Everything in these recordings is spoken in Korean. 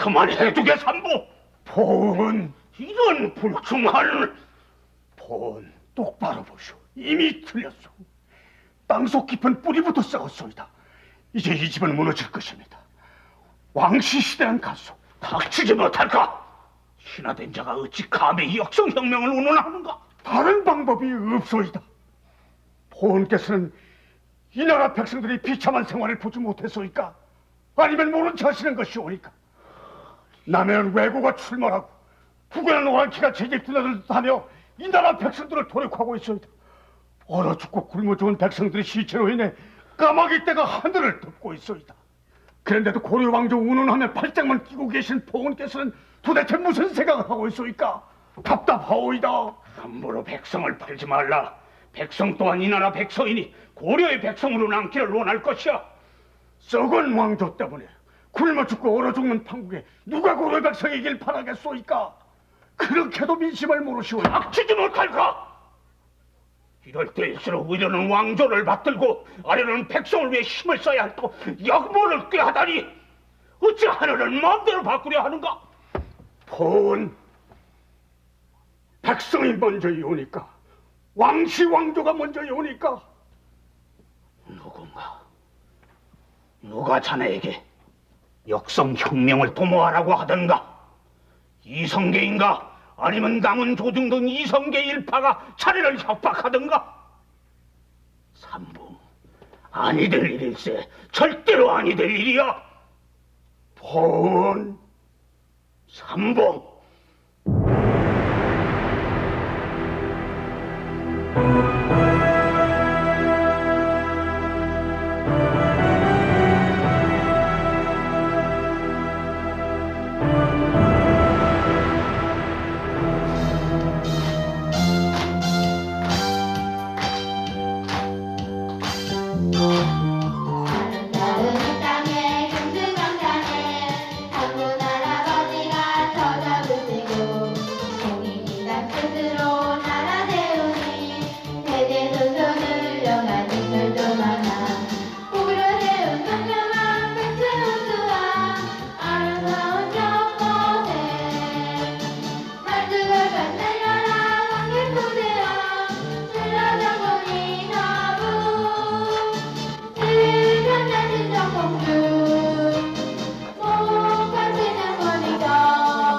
그만해두게 삼보. 보은 이런 불충한. 보은 똑바로 보시오. 이미 틀렸소. 땅속 깊은 뿌리부터 썩었소이다. 이제 이 집은 무너질 것입니다. 왕시 시대는 갔소. 닥치지 못할까? 신하된 자가 어찌 감히 역성혁명을 운운하는가? 다른 방법이 없소이다. 보은께서는 이 나라 백성들이 비참한 생활을 보지 못했소이까? 아니면 모른 체 하시는 것이오니까? 남해는 왜고가 출몰하고 북에는 오랑캐가 제집 드나들듯하며 이 나라 백성들을 도륙하고 있소이다. 얼어 죽고 굶어 죽은 백성들의 시체로 인해 까마귀 떼가 하늘을 덮고 있소이다. 그런데도 고려 왕조 운운하며 팔짱만 끼고 계신 보은께서는 도대체 무슨 생각을 하고 있소이까? 답답하오이다. 함부로 백성을 팔지 말라. 백성 또한 이 나라 백성이니 고려의 백성으로 남기를 원할 것이야. 썩은 왕조 때문에 굶어 죽고 얼어 죽는 판국에 누가 고려 백성이길 바라겠소이까? 그렇게도 민심을 모르시오. 닥치지 못할까? 이럴 때일수록 위로는 왕조를 받들고 아래로는 백성을 위해 힘을 써야 할 또 역모를 꾀하다니 어찌 하늘을 마음대로 바꾸려 하는가? 보은 백성이 먼저 이오니까 왕시 왕조가 먼저 이오니까 누가 자네에게 역성혁명을 도모하라고 하던가? 이성계인가? 아니면 남은 조중 등 이성계 일파가 자네를 협박하던가? 삼봉, 아니 될 일일세. 절대로 아니 될 일이야. 보은 삼봉.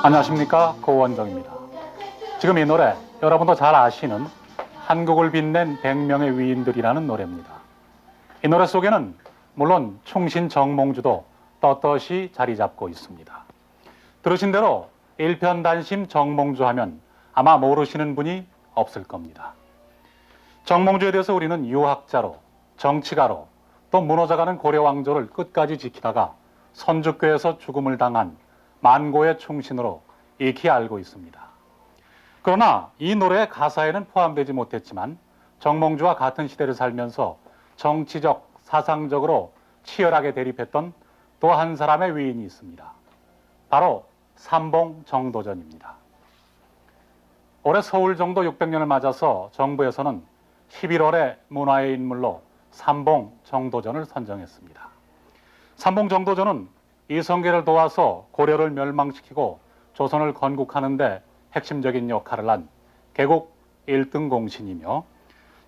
안녕하십니까, 고원정입니다. 지금 이 노래 여러분도 잘 아시는 한국을 빛낸 100명의 위인들이라는 노래입니다. 이 노래 속에는 물론 충신 정몽주도 떳떳이 자리 잡고 있습니다. 들으신 대로 일편단심 정몽주 하면 아마 모르시는 분이 없을 겁니다. 정몽주에 대해서 우리는 유학자로, 정치가로, 또 무너져가는 고려 왕조를 끝까지 지키다가 선주교에서 죽음을 당한 만고의 충신으로 익히 알고 있습니다. 그러나 이 노래의 가사에는 포함되지 못했지만 정몽주와 같은 시대를 살면서 정치적, 사상적으로 치열하게 대립했던 또 한 사람의 위인이 있습니다. 바로 삼봉 정도전입니다. 올해 서울 정도 600년을 맞아서 정부에서는 11월에 문화의 인물로 삼봉 정도전을 선정했습니다. 삼봉 정도전은 이성계를 도와서 고려를 멸망시키고 조선을 건국하는 데 핵심적인 역할을 한 개국 1등 공신이며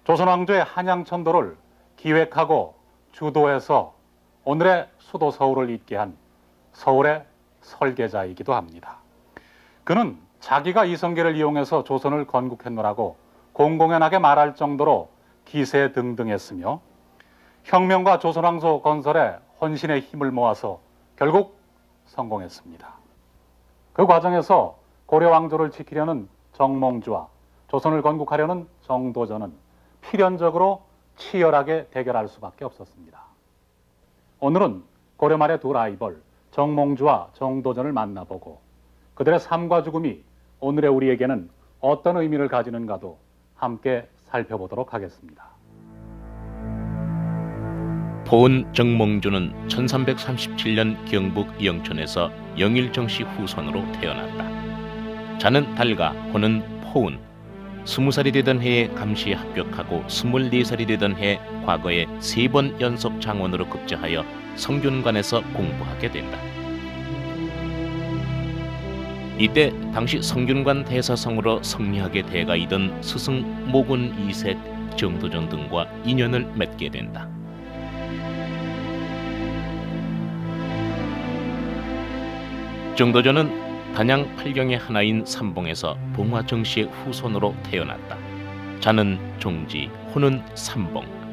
조선 왕조의 한양천도를 기획하고 주도해서 오늘의 수도 서울을 잇게 한 서울의 설계자이기도 합니다. 그는 자기가 이성계를 이용해서 조선을 건국했노라고 공공연하게 말할 정도로 기세등등했으며 혁명과 조선왕조 건설에 혼신의 힘을 모아서 결국 성공했습니다. 그 과정에서 고려 왕조를 지키려는 정몽주와 조선을 건국하려는 정도전은 필연적으로 치열하게 대결할 수밖에 없었습니다. 오늘은 고려 말의 두 라이벌 정몽주와 정도전을 만나보고 그들의 삶과 죽음이 오늘의 우리에게는 어떤 의미를 가지는가도 함께 살펴보도록 하겠습니다. 보은 정몽주는 1337년 경북 영천에서 영일정씨 후손으로 태어났다. 자는 달가 호는 포운. 20살이 되던 해에 감시에 합격하고 24살이 되던 해 과거에 3번 연속 장원으로 급제하여 성균관에서 공부하게 된다. 이때 당시 성균관 대사성으로 성리학의 대가이던 스승 모군 이색, 정도전 등과 인연을 맺게 된다. 정도전은 단양 팔경의 하나인 삼봉에서 봉화 정씨의 후손으로 태어났다. 자는 종지, 호는 삼봉.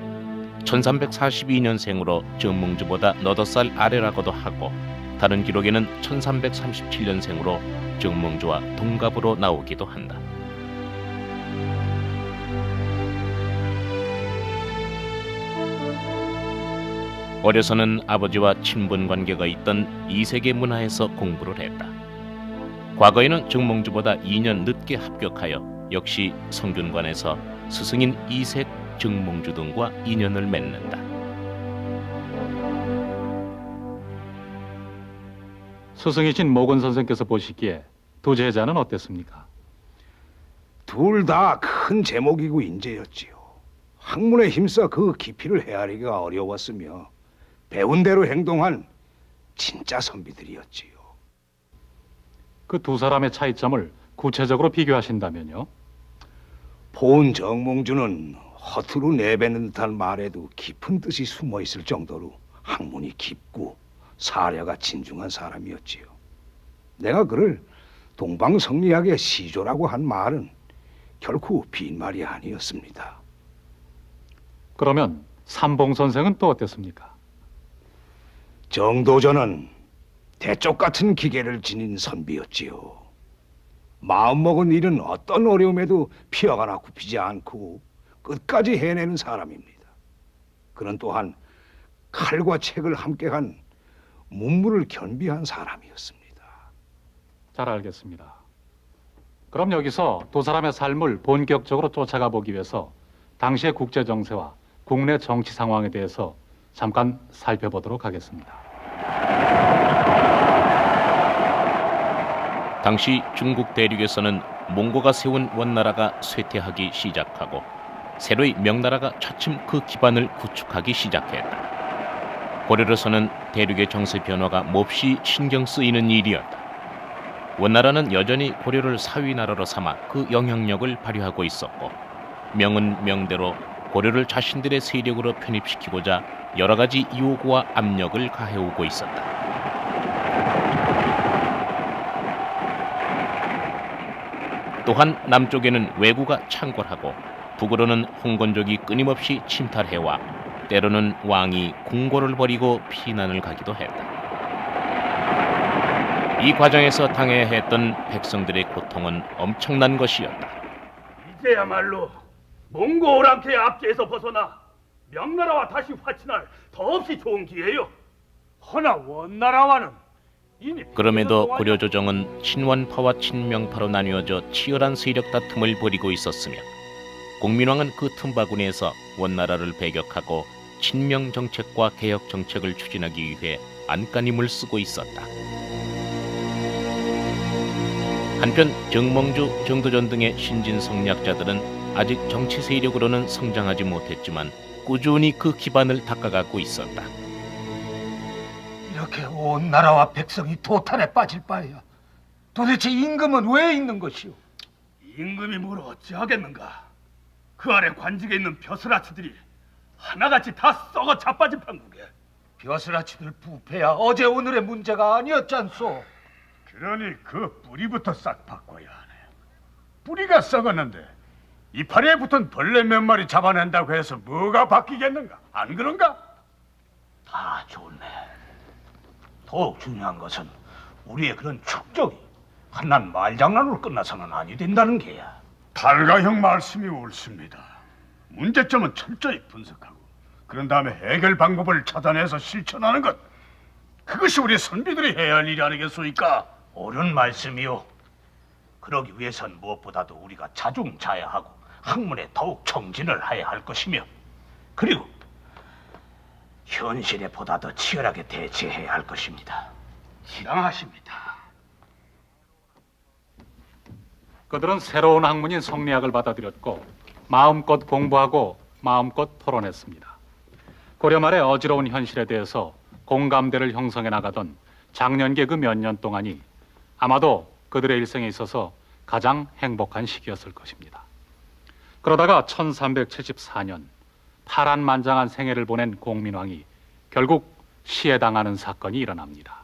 1342년생으로 정몽주보다 너댓 살 아래라고도 하고 다른 기록에는 1337년생으로 정몽주와 동갑으로 나오기도 한다. 어려서는 아버지와 친분 관계가 있던 이색의 문화에서 공부를 했다. 과거에는 정몽주보다 2년 늦게 합격하여 역시 성균관에서 스승인 이색, 정몽주 등과 인연을 맺는다. 스승이신 모건 선생께서 보시기에 두 제자는 어땠습니까? 둘 다 큰 제목이고 인재였지요. 학문에 힘써 그 깊이를 헤아리기가 어려웠으며 배운 대로 행동한 진짜 선비들이었지요. 그 두 사람의 차이점을 구체적으로 비교하신다면요? 포은 정몽주는 허투루 내뱉는 듯한 말에도 깊은 뜻이 숨어 있을 정도로 학문이 깊고 사려가 진중한 사람이었지요. 내가 그를 동방성리학의 시조라고 한 말은 결코 빈말이 아니었습니다. 그러면 삼봉 선생은 또 어땠습니까? 정도전은 대쪽 같은 기계를 지닌 선비였지요. 마음먹은 일은 어떤 어려움에도 피하거나 굽히지 않고 끝까지 해내는 사람입니다. 그는 또한 칼과 책을 함께한 문물을 겸비한 사람이었습니다. 잘 알겠습니다. 그럼 여기서 두 사람의 삶을 본격적으로 쫓아가 보기 위해서 당시의 국제 정세와 국내 정치 상황에 대해서 잠깐 살펴보도록 하겠습니다. 당시 중국 대륙에서는 몽고가 세운 원나라가 쇠퇴하기 시작하고 새로이 명나라가 차츰 그 기반을 구축하기 시작했다. 고려로서는 대륙의 정세 변화가 몹시 신경 쓰이는 일이었다. 원나라는 여전히 고려를 사위나라로 삼아 그 영향력을 발휘하고 있었고 명은 명대로 고려를 자신들의 세력으로 편입시키고자 여러 가지 요구와 압력을 가해오고 있었다. 또한 남쪽에는 왜구가 창궐하고 북으로는 홍건족이 끊임없이 침탈해와 때로는 왕이 궁궐을 버리고 피난을 가기도 했다. 이 과정에서 당해야 했던 백성들의 고통은 엄청난 것이었다. 이제야말로 몽고 오랑캐의 압제에서 벗어나 명나라와 다시 화친할 더없이 좋은 기회요. 허나 원나라와는 이미 그럼에도 고려 조정은 친원파와 친명파로 나뉘어져 치열한 세력 다툼을 벌이고 있었으며 공민왕은 그 틈바구니에서 원나라를 배격하고 친명 정책과 개혁 정책을 추진하기 위해 안간힘을 쓰고 있었다. 한편 정몽주, 정도전 등의 신진 성리학자들은 아직 정치 세력으로는 성장하지 못했지만 꾸준히 그 기반을 닦아가고 있었다. 이렇게 온 나라와 백성이 도탄에 빠질 바에야 도대체 임금은 왜 있는 것이오? 임금이 뭘 어찌하겠는가. 그 아래 관직에 있는 벼슬아치들이 하나같이 다 썩어 자빠진 판국에. 벼슬아치들 부패야 어제 오늘의 문제가 아니었잖소. 그러니 그 뿌리부터 싹 바꿔야 하네. 뿌리가 썩었는데 이파리에 붙은 벌레 몇 마리 잡아낸다고 해서 뭐가 바뀌겠는가? 안 그런가? 다 좋네. 더욱 중요한 것은 우리의 그런 축적이 한낱 말장난으로 끝나서는 아니 된다는 게야. 달가형 말씀이 옳습니다. 문제점은 철저히 분석하고 그런 다음에 해결 방법을 찾아내서 실천하는 것, 그것이 우리 선비들이 해야 할 일이 아니겠소이까? 옳은 말씀이요. 그러기 위해선 무엇보다도 우리가 자중자애하고 학문에 더욱 정진을 해야 할 것이며, 그리고 현실에 보다 더 치열하게 대처해야 할 것입니다. 지당하십니다. 그들은 새로운 학문인 성리학을 받아들였고 마음껏 공부하고 마음껏 토론했습니다. 고려 말의 어지러운 현실에 대해서 공감대를 형성해 나가던 장년기 그 몇 년 동안이 아마도 그들의 일생에 있어서 가장 행복한 시기였을 것입니다. 그러다가 1374년 파란만장한 생애를 보낸 공민왕이 결국 시해당하는 사건이 일어납니다.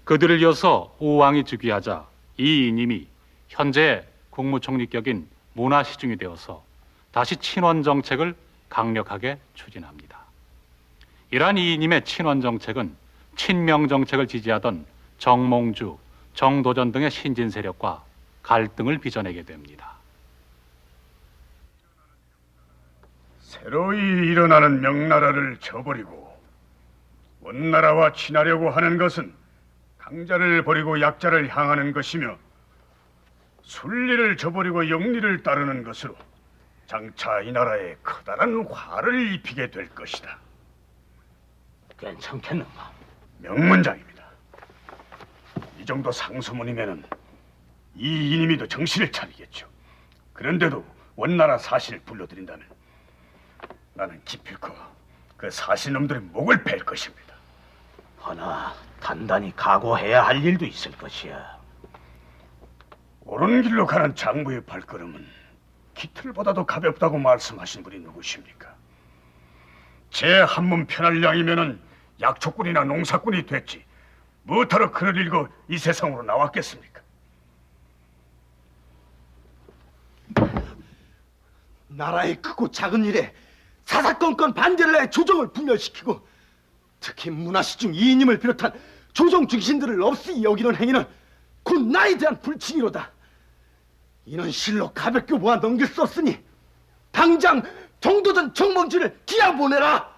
그들을 이어서 우왕이 즉위하자 이 이님이 현재 국무총리격인 문화시중이 되어서 다시 친원 정책을 강력하게 추진합니다. 이러한 이님의 친원 정책은 친명 정책을 지지하던 정몽주, 정도전 등의 신진 세력과 갈등을 빚어내게 됩니다. 새로이 일어나는 명나라를 저버리고 원나라와 친하려고 하는 것은 강자를 버리고 약자를 향하는 것이며 순리를 저버리고 영리를 따르는 것으로 장차 이 나라에 커다란 화를 입히게 될 것이다. 괜찮겠는가? 명문장입니다. 이 정도 상소문이면은 이 이님이도 정신을 차리겠죠. 그런데도 원나라 사신을 불러들인다면 나는 기필코 그 사신놈들의 목을 벨 것입니다. 허나 단단히 각오해야 할 일도 있을 것이야. 옳은 길로 가는 장부의 발걸음은 깃털보다도 가볍다고 말씀하신 분이 누구십니까? 제 한 몸 편할 양이면은 약초꾼이나 농사꾼이 됐지 무엇하러 글을 읽어 이 세상으로 나왔겠습니까? 나라의 크고 작은 일에 사사건건 반대를 해 조정을 분열시키고 특히 문화시중 이인임을 비롯한 조정 중신들을 없이 여기는 행위는 곧 나에 대한 불칭이로다. 이는 실로 가볍게 모아 넘길 수 없으니 당장 정도전 정몽주를 기아 보내라.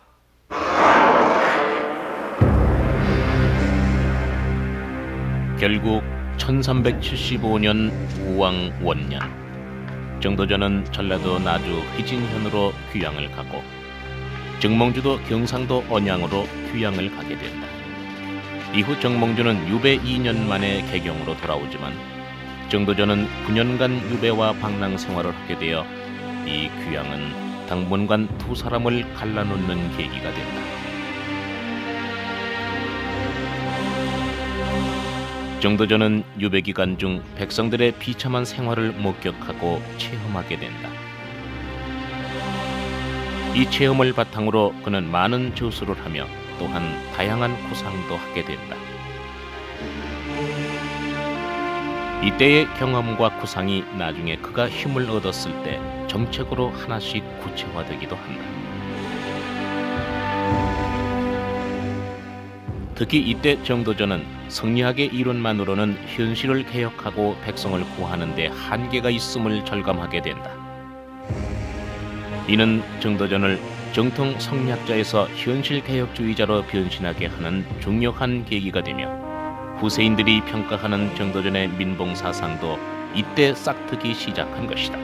결국 1375년 우왕 원년 정도전은 전라도 나주 희진현으로 귀양을 가고 정몽주도 경상도 언양으로 귀양을 가게 된다. 이후 정몽주는 유배 2년 만에 개경으로 돌아오지만 정도전은 9년간 유배와 방랑 생활을 하게 되어 이 귀양은 당분간 두 사람을 갈라놓는 계기가 된다. 정도전은 유배 기간 중 백성들의 비참한 생활을 목격하고 체험하게 된다. 이 체험을 바탕으로 그는 많은 저수를 하며 또한 다양한 구상도 하게 된다. 이때의 경험과 구상이 나중에 그가 힘을 얻었을 때 정책으로 하나씩 구체화되기도 한다. 특히 이때 정도전은 성리학의 이론만으로는 현실을 개혁하고 백성을 구하는 데 한계가 있음을 절감하게 된다. 이는 정도전을 정통 성리학자에서 현실 개혁주의자로 변신하게 하는 중요한 계기가 되며 후세인들이 평가하는 정도전의 민봉 사상도 이때 싹트기 시작한 것이다.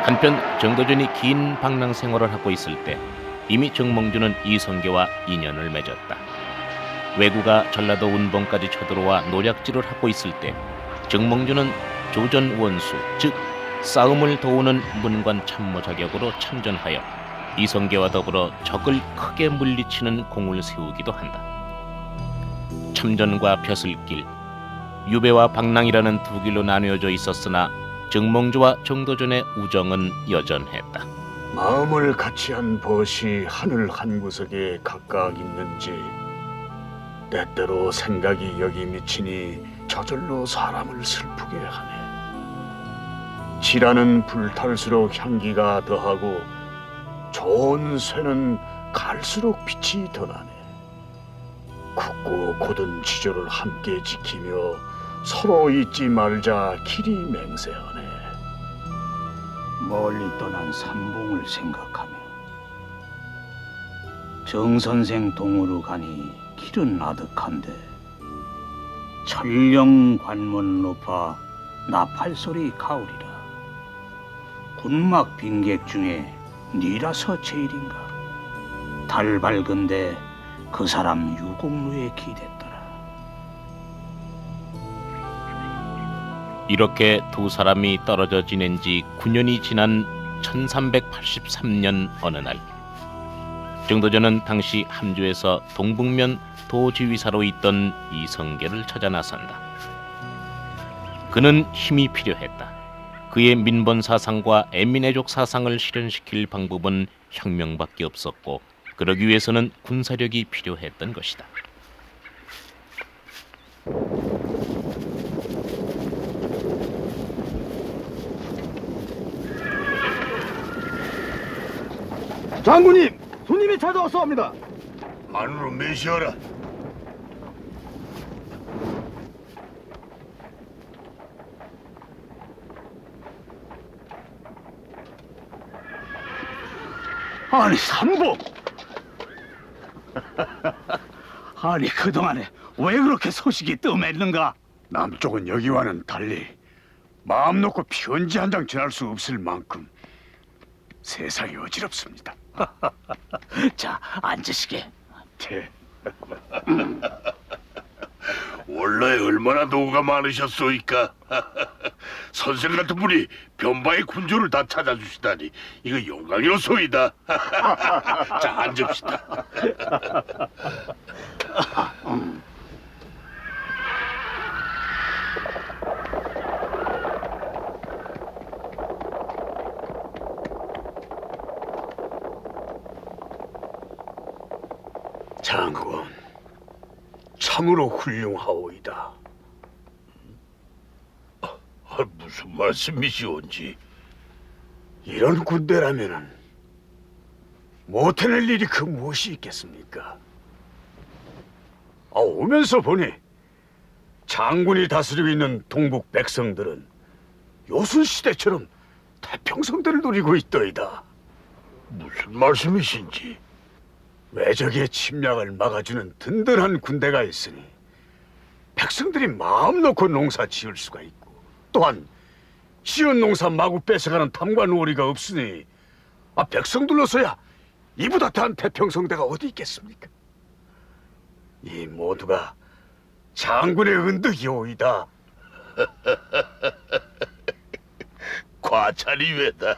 한편 정도전이 긴 방랑 생활을 하고 있을 때 이미 정몽주는 이성계와 인연을 맺었다. 왜구가 전라도 운봉까지 쳐들어와 노략질을 하고 있을 때 정몽주는 조전 원수, 즉 싸움을 도우는 문관 참모 자격으로 참전하여 이성계와 더불어 적을 크게 물리치는 공을 세우기도 한다. 참전과 벼슬길, 유배와 방랑이라는 두 길로 나뉘어져 있었으나 정몽주와 정도전의 우정은 여전했다. 마음을 같이 한 벗이 하늘 한 구석에 각각 있는지 때때로 생각이 여기 미치니 저절로 사람을 슬프게 하네. 지라는 불탈수록 향기가 더하고 좋은 쇠는 갈수록 빛이 더 나네. 굳고 곧은 지조를 함께 지키며 서로 잊지 말자 길이 맹세하네. 멀리 떠난 삼봉을 생각하며 정선생 동으로 가니 길은 아득한데 철령 관문 높아 나팔소리 가오리라. 군막 빈객 중에 니라서 제일인가. 달 밝은데 그 사람 유공루에 기댔더라. 이렇게 두 사람이 떨어져 지낸 지 9년이 지난 1383년 어느 날 정도전은 당시 함주에서 동북면 도지휘사로 있던 이성계를 찾아 나선다. 그는 힘이 필요했다. 그의 민번 사상과 애민애족 사상을 실현시킬 방법은 혁명밖에 없었고 그러기 위해서는 군사력이 필요했던 것이다. 장군님, 손님이 찾아왔사옵니다. 안으로 메시어라. 아니 삼복. 아니 그동안에 왜 그렇게 소식이 뜸했는가? 남쪽은 여기와는 달리 마음 놓고 편지 한 장 전할 수 없을 만큼 세상이 어지럽습니다. 자, 앉으시게. 원래 얼마나 노고가 많으셨소이까? 선생 같은 분이 변바의 군주를 다 찾아주시다니 이거 영광이로소이다. 자, 앉읍시다. 장군, 참으로 훌륭하오이다. 무슨 말씀이시온지. 이런 군대라면은 못해낼 일이 그 무엇이 있겠습니까? 오면서 보니 장군이 다스리고 있는 동북 백성들은 요순시대처럼 태평성대를 누리고 있더이다. 무슨 말씀이신지. 외적의 침략을 막아주는 든든한 군대가 있으니 백성들이 마음 놓고 농사 지을 수가 있고, 또한 지은 농사 마구 뺏어가는 탐과 노리가 없으니 백성들로서야 이보다 더한 태평성대가 어디 있겠습니까? 이 모두가 장군의 은덕이오이다. 과찬이 왜다.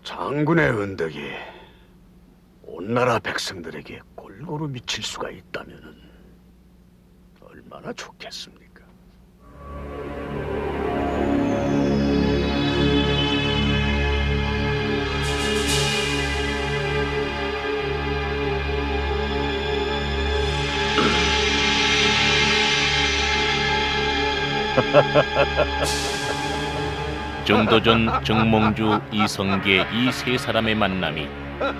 장군의 은덕이 온 나라 백성들에게 골고루 미칠 수가 있다면은 얼마나 좋겠습니까? 정도전, 정몽주, 이성계 이 세 사람의 만남이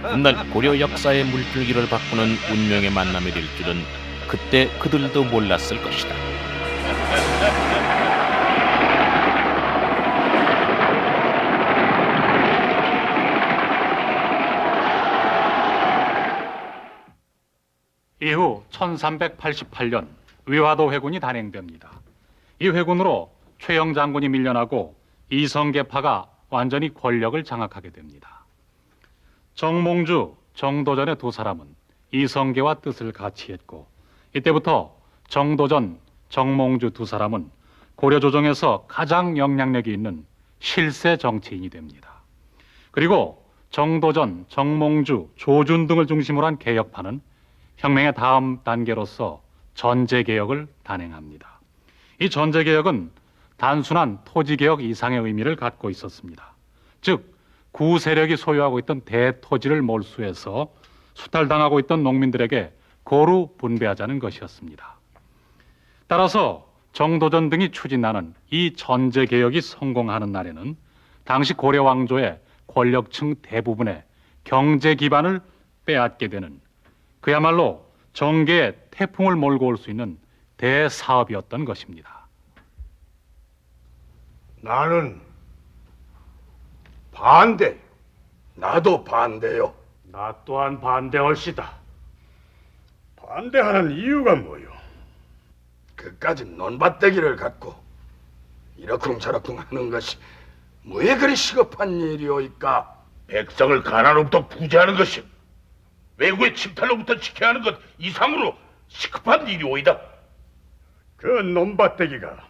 훗날 고려 역사의 물줄기를 바꾸는 운명의 만남이 될 줄은 그때 그들도 몰랐을 것이다. 이후 1388년 위화도 회군이 단행됩니다. 이 회군으로 최영 장군이 밀려나고 이성계파가 완전히 권력을 장악하게 됩니다. 정몽주, 정도전의 두 사람은 이성계와 뜻을 같이 했고, 이때부터 정도전, 정몽주 두 사람은 고려 조정에서 가장 영향력이 있는 실세 정치인이 됩니다. 그리고 정도전, 정몽주, 조준 등을 중심으로 한 개혁파는 혁명의 다음 단계로서 전제개혁을 단행합니다. 이 전제개혁은 단순한 토지개혁 이상의 의미를 갖고 있었습니다. 즉, 구세력이 소유하고 있던 대토지를 몰수해서 수탈당하고 있던 농민들에게 고루 분배하자는 것이었습니다. 따라서 정도전 등이 추진하는 이 전제개혁이 성공하는 날에는 당시 고려 왕조의 권력층 대부분의 경제 기반을 빼앗게 되는, 그야말로 정계의 태풍을 몰고 올 수 있는 대사업이었던 것입니다. 나는 반대. 나도 반대요. 나 또한 반대할시다. 반대하는 이유가 뭐요? 그까지 논밭대기를 갖고 이러쿵저러쿵 하는 것이 왜 그리 시급한 일이오이까? 백성을 가난으로부터 구제하는 것이 외국의 침탈로부터 지켜야 하는 것 이상으로 시급한 일이오이다. 그 논밭대기가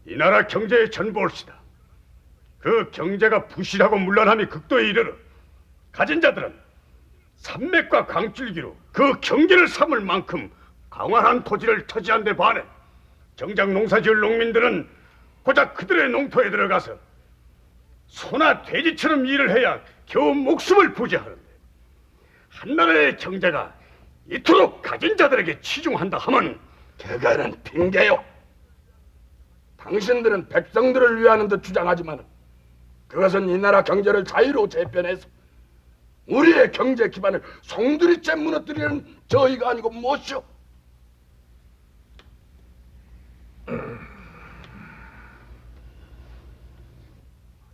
이 나라 경제의 전부올시다. 그 경제가 부실하고 문란함이 극도에 이르러 가진 자들은 산맥과 강줄기로 그 경계를 삼을 만큼 강활한 토지를 차지한 데 반해 정작 농사지을 농민들은 고작 그들의 농토에 들어가서 소나 돼지처럼 일을 해야 겨우 목숨을 부지하는데 한나라의 경제가 이토록 가진 자들에게 치중한다 하면 그거는 핑계요. 당신들은 백성들을 위하는 듯 주장하지만 그것은 이 나라 경제를 자유로 재편해서 우리의 경제 기반을 송두리째 무너뜨리는 저희가 아니고 무엇이오?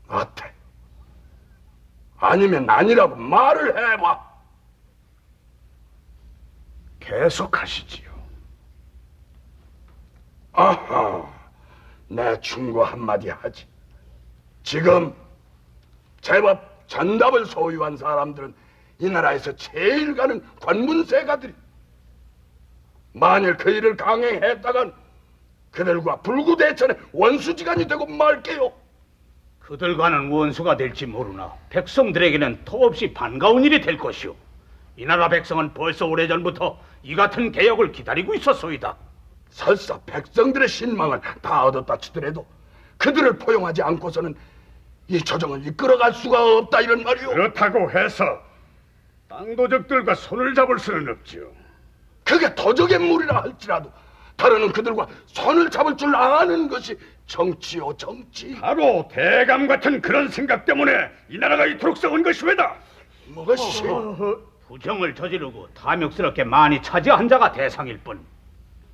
어때? 아니면 아니라고 말을 해봐. 계속하시지요. 아하, 내 충고 한마디 하지. 지금 제법 전답을 소유한 사람들은 이 나라에서 제일 가는 관문세가들이. 만일 그 일을 강행했다간 그들과 불구대천의 원수지간이 되고 말게요. 그들과는 원수가 될지 모르나 백성들에게는 턱없이 반가운 일이 될 것이오. 이 나라 백성은 벌써 오래전부터 이 같은 개혁을 기다리고 있었소이다. 설사 백성들의 신망을 다 얻었다 치더라도 그들을 포용하지 않고서는 이 조정을 이끌어갈 수가 없다 이런 말이오. 그렇다고 해서 땅도적들과 손을 잡을 수는 없지요. 그게 도적의 물이라 할지라도 다르는 그들과 손을 잡을 줄 아는 것이 정치요, 정치. 바로 대감 같은 그런 생각 때문에 이 나라가 이토록 썩은 것이 왜다. 무엇이? 부정을 저지르고 탐욕스럽게 많이 차지한 자가 대상일 뿐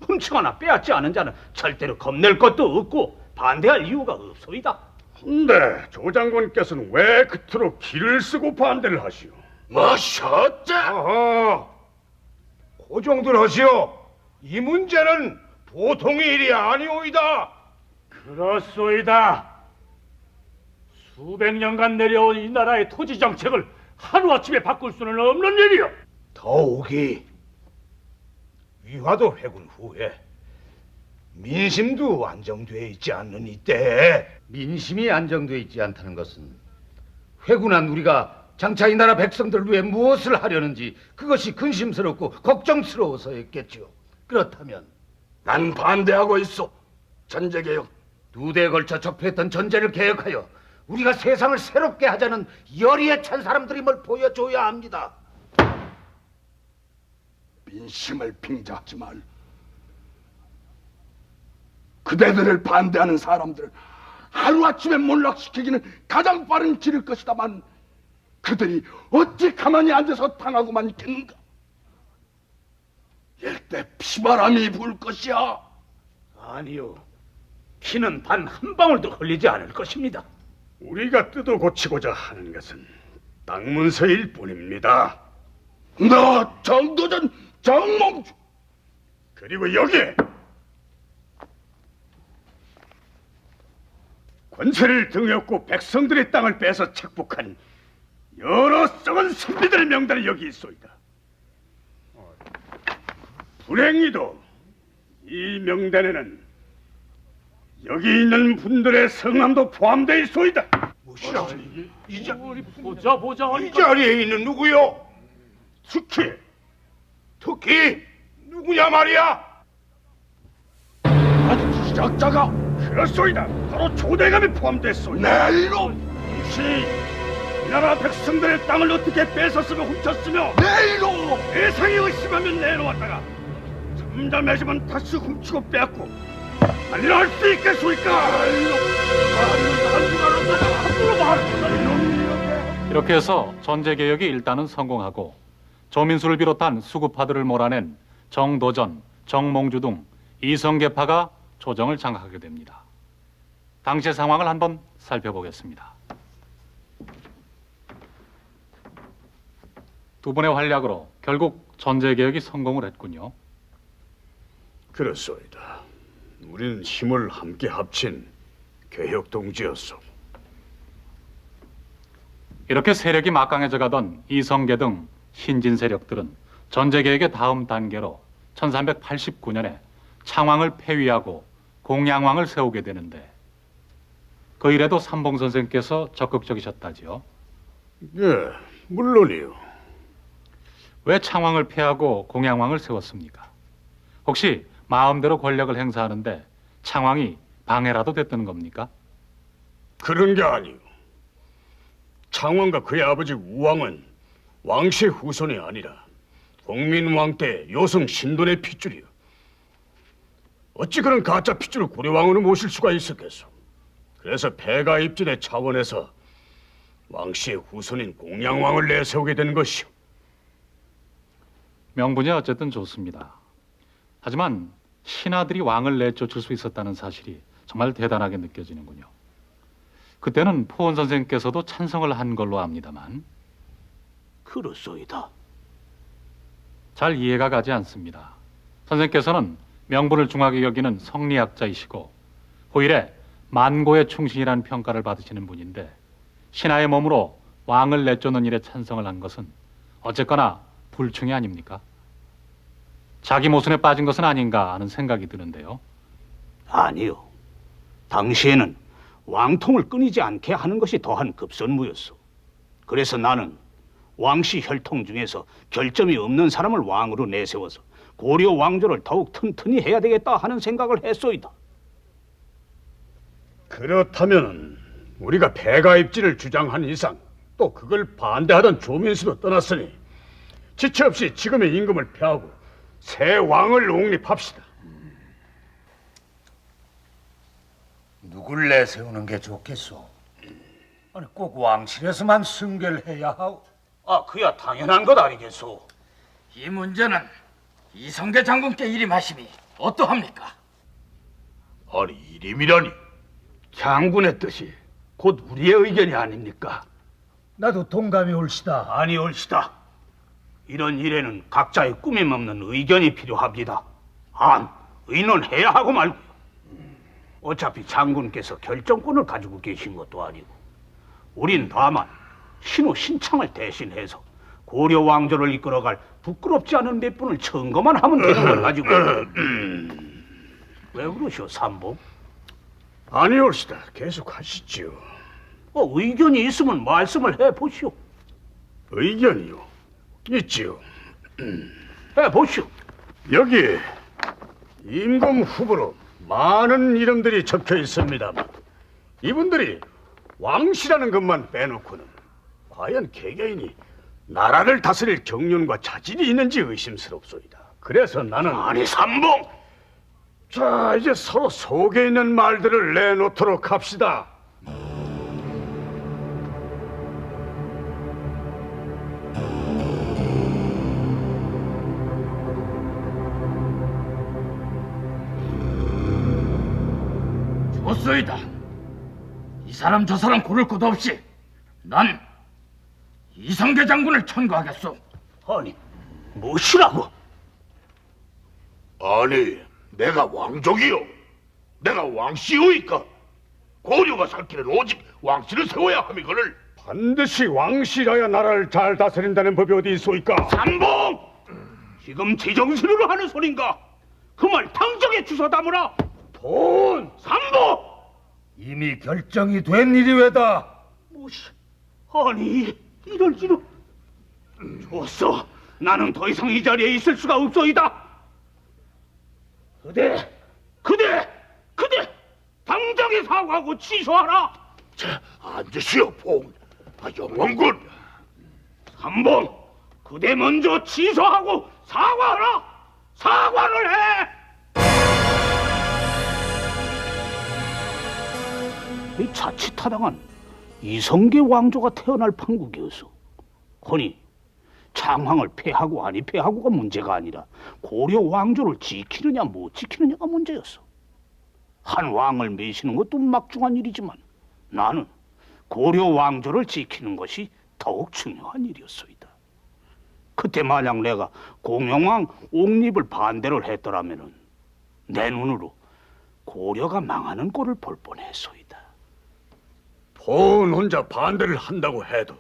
훔치거나 빼앗지 않은 자는 절대로 겁낼 것도 없고 반대할 이유가 없소이다. 근데 조장군께서는 왜 그토록 기를 쓰고 반대를 하시오? 무엇이 어째? 어허, 고종들 하시오. 이 문제는 보통의 일이 아니오이다. 그렇소이다. 수백 년간 내려온 이 나라의 토지 정책을 하루아침에 바꿀 수는 없는 일이요. 더욱이 위화도 회군 후에 민심도 안정돼 있지 않는 이때 민심이 안정돼 있지 않다는 것은 회군한 우리가 장차 이 나라 백성들을 위해 무엇을 하려는지 그것이 근심스럽고 걱정스러워서였겠지요. 그렇다면 난 반대하고 있어. 전제개혁. 2대에 걸쳐 적폐했던 전제를 개혁하여 우리가 세상을 새롭게 하자는 열의에 찬 사람들임을 보여줘야 합니다. 민심을 빙자하지 말. 그대들을 반대하는 사람들을 하루아침에 몰락시키기는 가장 빠른 길일 것이다만 그들이 어찌 가만히 앉아서 당하고만 있겠는가? 일대 피바람이 불 것이야. 아니요. 피는 단 한 방울도 흘리지 않을 것입니다. 우리가 뜯어 고치고자 하는 것은 땅 문서일 뿐입니다. 너 정도전 정몽주. 그리고 여기 권세를 등에업고 백성들의 땅을 빼서 착복한 여러 썩은 선비들의 명단이 여기 있소이다. 불행히도 이 명단에는 여기 있는 분들의 성함도 포함되어 있소이다. 이 자리에 있는 누구요? 특히 누구냐 말이야? 시작자가 그렇소이다. 바로 조대감이 포함됐소이다. 내 이놈. 당신이 이 나라 백성들의 땅을 어떻게 뺏었으며 훔쳤으며 내 이놈. 세상에 의심하면 내놓았다가 잠잠해지면 다시 훔치고 빼앗고 아니라 할 수 있겠소이까? 이렇게 해서 전제개혁이 일단은 성공하고 조민수를 비롯한 수구파들을 몰아낸 정도전, 정몽주 등 이성계파가 조정을 장악하게 됩니다. 당시의 상황을 한번 살펴보겠습니다. 두 분의 활약으로 결국 전제개혁이 성공을 했군요. 그렇소이다. 우리는 힘을 함께 합친 개혁동지였소. 이렇게 세력이 막강해져 가던 이성계 등 신진 세력들은 전제개혁의 다음 단계로 1389년에 창왕을 폐위하고 공양왕을 세우게 되는데 그 일에도 삼봉 선생께서 적극적이셨다지요. 예, 물론이요. 왜 창왕을 폐하고 공양왕을 세웠습니까? 혹시 마음대로 권력을 행사하는데 창왕이 방해라도 됐다는 겁니까? 그런 게 아니오. 창왕과 그의 아버지 우왕은 왕씨의 후손이 아니라 동민왕 때 요성 신돈의 핏줄이오. 어찌 그런 가짜 핏줄을 고려왕으로 모실 수가 있었겠소. 그래서 폐가 입진의 차원에서 왕씨의 후손인 공양왕을 내세우게 된 것이오. 명분이 어쨌든 좋습니다. 하지만 신하들이 왕을 내쫓을 수 있었다는 사실이 정말 대단하게 느껴지는군요. 그때는 포원 선생께서도 찬성을 한 걸로 압니다만 그렇소이다. 잘 이해가 가지 않습니다. 선생께서는 명분을 중하게 여기는 성리학자이시고 호일에 만고의 충신이라는 평가를 받으시는 분인데 신하의 몸으로 왕을 내쫓는 일에 찬성을 한 것은 어쨌거나 불충이 아닙니까? 자기 모순에 빠진 것은 아닌가 하는 생각이 드는데요. 아니요. 당시에는 왕통을 끊이지 않게 하는 것이 더한 급선무였소. 그래서 나는 왕씨 혈통 중에서 결점이 없는 사람을 왕으로 내세워서 고려 왕조를 더욱 튼튼히 해야 되겠다 하는 생각을 했소이다. 그렇다면 우리가 폐가 입진을 주장한 이상 또 그걸 반대하던 조민수도 떠났으니 지체 없이 지금의 임금을 폐하고 새 왕을 옹립합시다. 누굴 내세우는 게 좋겠소? 아니 꼭 왕실에서만 승계를 해야 하오? 아, 그야 당연한 것 아니겠소. 이 문제는 이성계 장군께 일임하심이 어떠합니까? 아니 이림이라니. 장군의 뜻이 곧 우리의 의견이 아닙니까? 나도 동감이 옳시다. 아니 옳시다. 이런 일에는 각자의 꾸밈 없는 의견이 필요합니다. 의논해야 하고 말고요. 어차피 장군께서 결정권을 가지고 계신 것도 아니고 우린 다만 신호 신창을 대신해서 고려 왕조를 이끌어갈 부끄럽지 않은 몇 분을 청거만 하면 되는 걸 가지고 왜 그러시오, 삼봉? 아니올시다. 계속하시지요. 의견이 있으면 말씀을 해보시오. 의견이요? 있지요. 해보시오. 여기 임금 후보로 많은 이름들이 적혀 있습니다만 이분들이 왕씨라는 것만 빼놓고는 과연 개개인이 나라를 다스릴 경륜과 자질이 있는지 의심스럽소이다. 그래서 나는 아니 삼봉! 자, 이제 서로 속에 있는 말들을 내놓도록 합시다. 좋소이다. 이 사람 저 사람 고를 것 없이 난 이성계 장군을 천거하겠소. 아니 무엇이라고? 아니 내가 왕족이요. 내가 왕씨요이까. 고려가 살 길은 오직 왕씨를 세워야 함이거늘. 반드시 왕씨라야 나라를 잘 다스린다는 법이 어디 있소이까? 삼봉! 지금 지정신으로 하는 소린가? 그 말 당장에 주워 담으라. 돈! 삼봉! 이미 결정이 된 일이 왜다? 무엇이? 아니 이럴 줄은. 좋소. 나는 더 이상 이 자리에 있을 수가 없소이다. 그대 당장에 사과하고 취소하라. 자, 앉으시오 봉. 영원군. 삼봉, 그대 먼저 취소하고 사과하라. 사과를 해. 이 자칫하다간 이성계 왕조가 태어날 판국이었어. 허니 창왕을 폐하고 아니 폐하고가 문제가 아니라 고려 왕조를 지키느냐 못 지키느냐가 문제였어. 한 왕을 매시는 것도 막중한 일이지만 나는 고려 왕조를 지키는 것이 더욱 중요한 일이었소이다. 그때 만약 내가 공영왕 옹립을 반대를 했더라면은 내 눈으로 고려가 망하는 꼴을 볼 뻔했소이다. 본 혼자 반대를 한다고 해도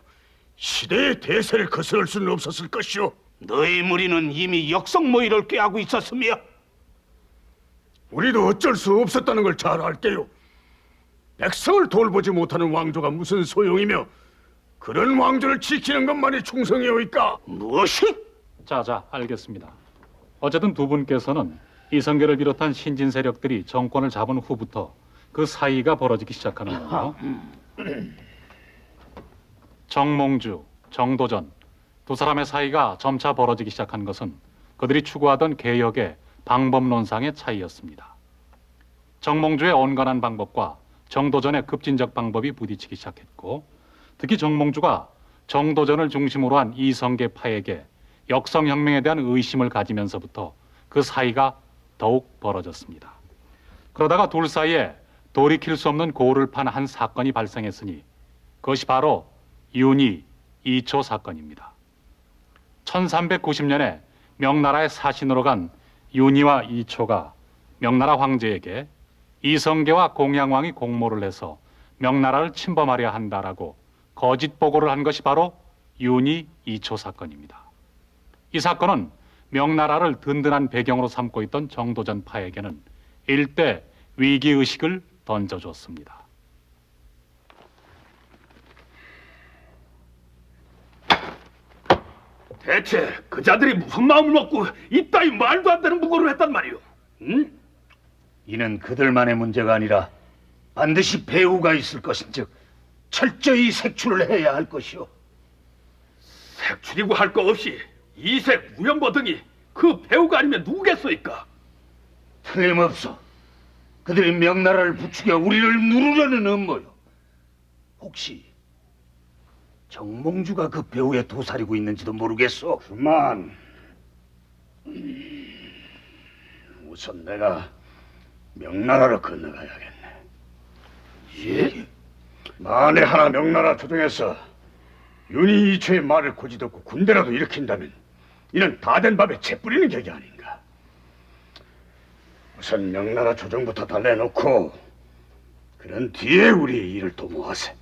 시대의 대세를 거스를 수는 없었을 것이오. 너희 무리는 이미 역성모의를 꾀하고 있었으며 우리도 어쩔 수 없었다는 걸 잘 알게요. 백성을 돌보지 못하는 왕조가 무슨 소용이며 그런 왕조를 지키는 것만이 충성이오이까? 무엇이? 자, 알겠습니다. 어쨌든 두 분께서는 이성계를 비롯한 신진 세력들이 정권을 잡은 후부터 그 사이가 벌어지기 시작하는군요. 정몽주, 정도전 두 사람의 사이가 점차 벌어지기 시작한 것은 그들이 추구하던 개혁의 방법론상의 차이였습니다. 정몽주의 온건한 방법과 정도전의 급진적 방법이 부딪히기 시작했고, 특히 정몽주가 정도전을 중심으로 한 이성계파에게 역성혁명에 대한 의심을 가지면서부터 그 사이가 더욱 벌어졌습니다. 그러다가 둘 사이에 돌이킬 수 없는 고를 판 한 사건이 발생했으니 그것이 바로 윤희 이초 사건입니다. 1390년에 명나라의 사신으로 간 윤희와 이초가 명나라 황제에게 이성계와 공양왕이 공모를 해서 명나라를 침범하려 한다라고 거짓 보고를 한 것이 바로 윤희 이초 사건입니다. 이 사건은 명나라를 든든한 배경으로 삼고 있던 정도전파에게는 일대 위기의식을 던져줬습니다. 대체 그 자들이 무슨 마음을 먹고 이따위 말도 안 되는 무고를 했단 말이오? 응? 이는 그들만의 문제가 아니라 반드시 배후가 있을 것인즉 철저히 색출을 해야 할 것이오. 색출이고 할 거 없이 이색, 우연보 등이 그 배우가 아니면 누구겠소이까? 틀림없어. 그들이 명나라를 부추겨 우리를 누르려는 음모요. 혹시 정몽주가 그 배후에 도사리고 있는지도 모르겠소. 그만. 우선 내가 명나라로 건너가야겠네. 예? 만에 하나 명나라 조정에서 윤희 이초의 말을 고지 듣고 군대라도 일으킨다면 이는 다 된 밥에 재 뿌리는 격이 아닌가. 우선 명나라 조정부터 달래놓고 그런 뒤에 우리 일을 도모하세.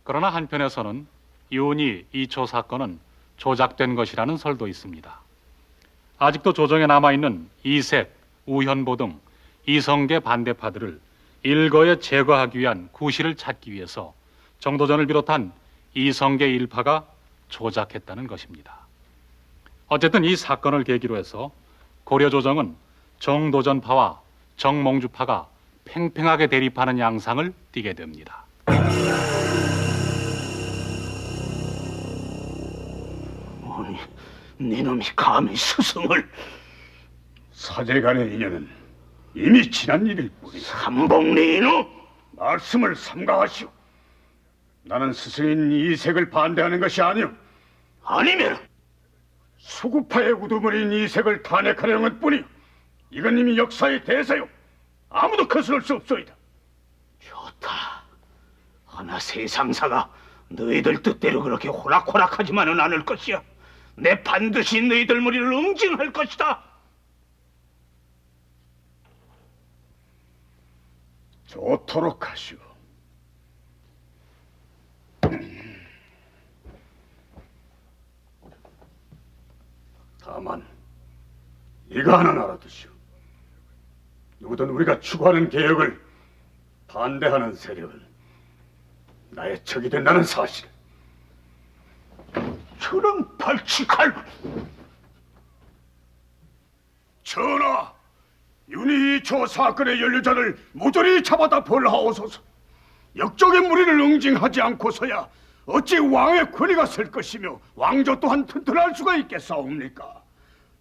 그러나 한편에서는 윤희 이초 사건은 조작된 것이라는 설도 있습니다. 아직도 조정에 남아있는 이색, 우현보 등 이성계 반대파들을 일거에 제거하기 위한 구실을 찾기 위해서 정도전을 비롯한 이성계 일파가 조작했다는 것입니다. 어쨌든 이 사건을 계기로 해서 고려조정은 정도전파와 정몽주파가 팽팽하게 대립하는 양상을 띠게 됩니다. 아니, 네놈이 감히 스승을... 사제간의 인연은 이미 지난 일일 뿐이다. 삼복리 이놈! 말씀을 삼가하시오. 나는 스승인 이색을 반대하는 것이 아니오. 아니면 수구파의 우두머리인 이색을 탄핵하려는 것뿐이오. 이건 이미 역사의 대사요. 아무도 거스를 수 없소이다. 좋다. 하나 세상사가 너희들 뜻대로 그렇게 호락호락하지만은 않을 것이야. 내 반드시 너희들 무리를 응징할 것이다. 좋도록 하시오. 다만 이거 하나 알아두시오. 누구든 우리가 추구하는 개혁을 반대하는 세력은 나의 적이 된다는 사실. 저런 발칙할... 전하, 윤희 이초 사건의 연루자를 모조리 잡아다 벌하옵소서. 역적의 무리를 응징하지 않고서야 어찌 왕의 권위가 설 것이며 왕조 또한 튼튼할 수가 있겠사옵니까?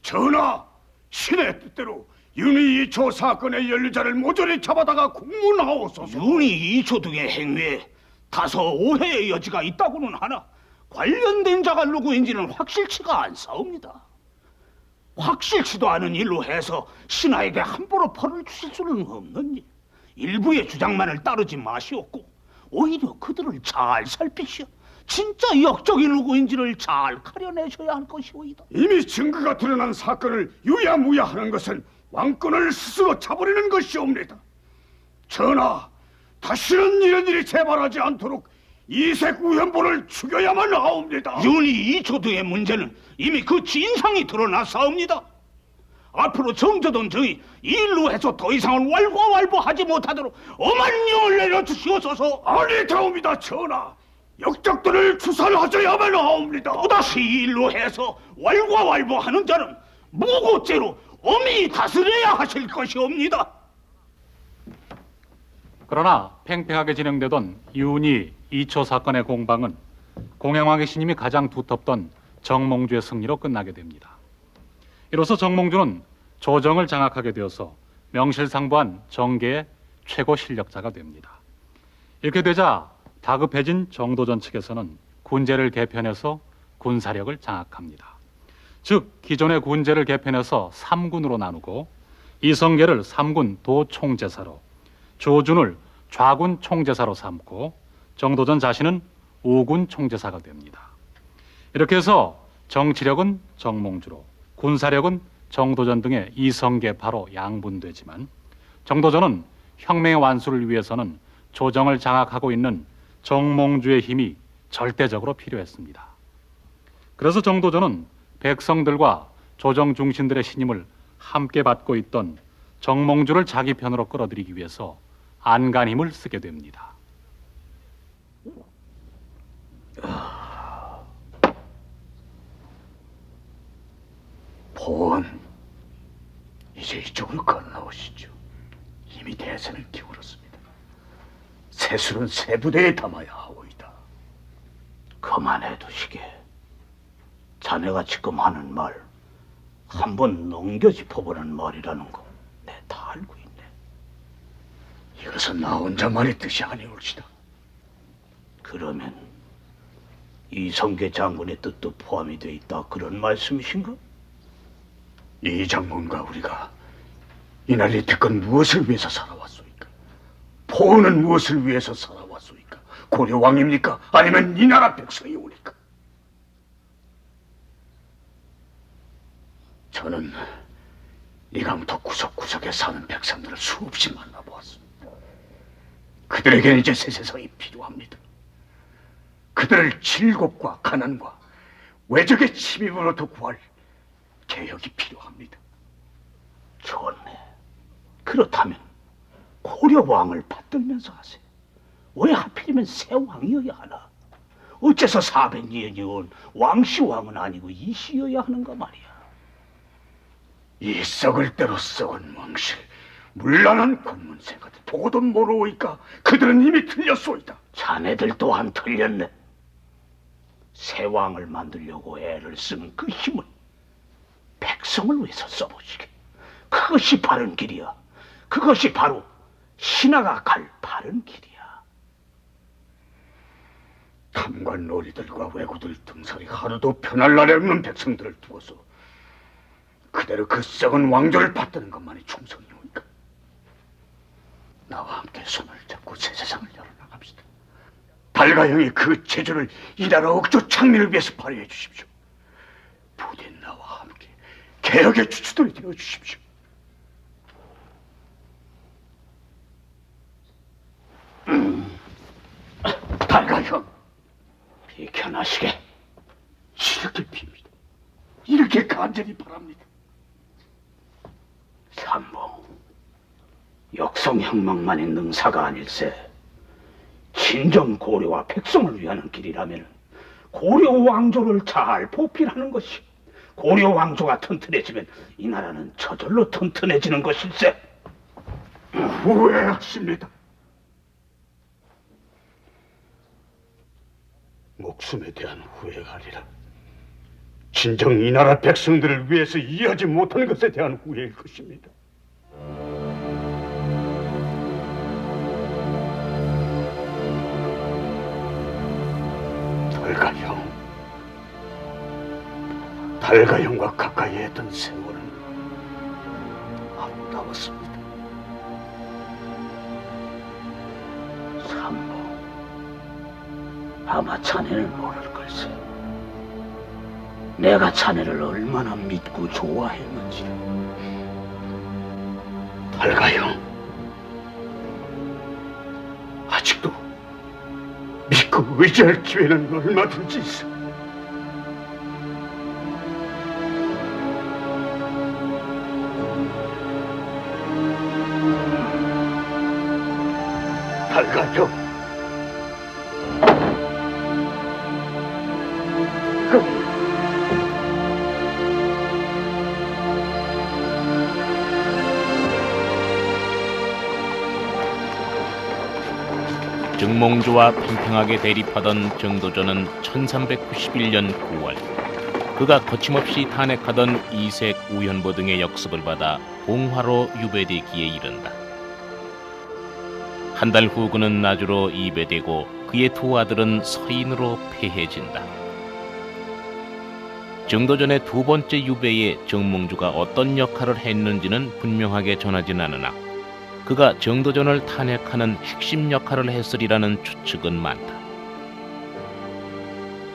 전하, 신의 뜻대로 윤희 이초 사건의 연루자를 모조리 잡아다가 국문하옵소서. 윤희 이초 등의 행위에 다소 오해의 여지가 있다고는 하나 관련된 자가 누구인지는 확실치가 않사옵니다. 확실치도 않은 일로 해서 신하에게 함부로 벌을 주실 수는 없는 일. 일부의 주장만을 따르지 마시옵고 오히려 그들을 잘 살피시어 진짜 역적이 누구인지를 잘 가려내셔야 할 것이오이다. 이미 증거가 드러난 사건을 유야무야하는 것은 왕권을 스스로 차버리는 것이옵니다. 전하, 다시는 이런 일이 재발하지 않도록 이색 우현보를 죽여야만 하옵니다. 윤희 이초 등의 문제는 이미 그 진상이 드러났사옵니다. 앞으로 정조던 저희 이 일로 해서 더 이상은 왈가왈부하지 못하도록 엄한 명을 내려주시옵소서. 아니다옵니다, 전하. 역적들을 추산하셔야만 하옵니다. 또다시 이 일로 해서 왈가왈부하는 자는 무고죄로 엄히 다스려야 하실 것이옵니다. 그러나 팽팽하게 진행되던 이훈이 이초 사건의 공방은 공양왕의 신임이 가장 두텁던 정몽주의 승리로 끝나게 됩니다. 이로써 정몽주는 조정을 장악하게 되어서 명실상부한 정계의 최고 실력자가 됩니다. 이렇게 되자 다급해진 정도전 측에서는 군제를 개편해서 군사력을 장악합니다. 즉 기존의 군제를 개편해서 3군으로 나누고 이성계를 3군 도총제사로, 조준을 좌군 총제사로 삼고 정도전 자신은 5군 총제사가 됩니다. 이렇게 해서 정치력은 정몽주로, 군사력은 정도전 등의 이성계파로 양분되지만 정도전은 혁명의 완수를 위해서는 조정을 장악하고 있는 정몽주의 힘이 절대적으로 필요했습니다. 그래서 정도전은 백성들과 조정 중신들의 신임을 함께 받고 있던 정몽주를 자기 편으로 끌어들이기 위해서 안간힘을 쓰게 됩니다. 보원, 이제 이쪽으로 건너오시죠. 이미 대선을 기울었습니다. 세술은 세 부대에 담아야 하오이다. 그만해 두시게. 자네가 지금 하는 말 한번 넘겨 짚어보는 말이라는 거 내 다 알고 있네. 이것은 나 혼자만의 뜻이 아니올시다. 그러면 이성계 장군의 뜻도 포함이 돼 있다 그런 말씀이신가? 이 장군과 우리가 이날 이때껏 무엇을 위해서 살아왔소이까? 보은은 무엇을 위해서 살아왔소이까? 고려왕입니까? 아니면 이 나라 백성이오니까? 저는 이 강도 구석구석에 사는 백성들을 수없이 만나보았습니다. 그들에게는 이제 새 세상이 필요합니다. 그들을 질곡과 가난과 외적의 침입으로부터 구할 개혁이 필요합니다. 좋네. 그렇다면 고려왕을 받들면서 하세요. 왜 하필이면 새 왕이어야 하나? 어째서 400년이 온 왕시왕은 아니고 이시여야 하는가 말이야. 이 썩을 대로 썩은 왕실, 물란한 권문생가들 보고도 모르오이까? 그들은 이미 틀렸소이다. 자네들 또한 틀렸네. 새 왕을 만들려고 애를 쓴 그 힘을 백성을 위해서 써보시게. 그것이 바른 길이야. 그것이 바로 신하가 갈 바른 길이야. 탐과 놀이들과 왜구들 등살이 하루도 편할 날이 없는 백성들을 두어서 그대로 그 썩은 왕조를 받드는 것만이 충성이오니까? 나와 함께 손을 잡고 새 세상을 열어나갑시다. 달가형의 그 재주를 이 나라 억조 창민을 위해서 발휘해 주십시오. 부디 나와 함께 개혁의 주주들이 되어 주십시오. 달가형, 비켜나시게. 이렇게 빕니다. 이렇게 간절히 바랍니다. 삼봉, 역성혁명만의 능사가 아닐세. 진정 고려와 백성을 위하는 길이라면 고려 왕조를 잘 보필하는 것이, 고려 왕조가 튼튼해지면 이 나라는 저절로 튼튼해지는 것일세. 후회하십니다. 목숨에 대한 후회가 아니라 진정 이 나라 백성들을 위해서 이해하지 못한 것에 대한 후회일 것입니다. 달가형과 가까이 했던 세월은 아름다웠습니다. 삼봉, 아마 자네는 모를 걸세. 내가 자네를 얼마나 믿고 좋아했는지. 달가형, 아직도 믿고 의지할 기회는 얼마든지 있어. 달가죠. 정몽주와 팽팽하게 대립하던 정도전은 1391년 9월 그가 거침없이 탄핵하던 이색, 우현보 등의 역습을 받아 봉화로 유배되기에 이른다. 한 달 후 그는 나주로 이배되고 그의 두 아들은 서인으로 폐해진다. 정도전의 두 번째 유배에 정몽주가 어떤 역할을 했는지는 분명하게 전하진 않으나 그가 정도전을 탄핵하는 핵심 역할을 했으리라는 추측은 많다.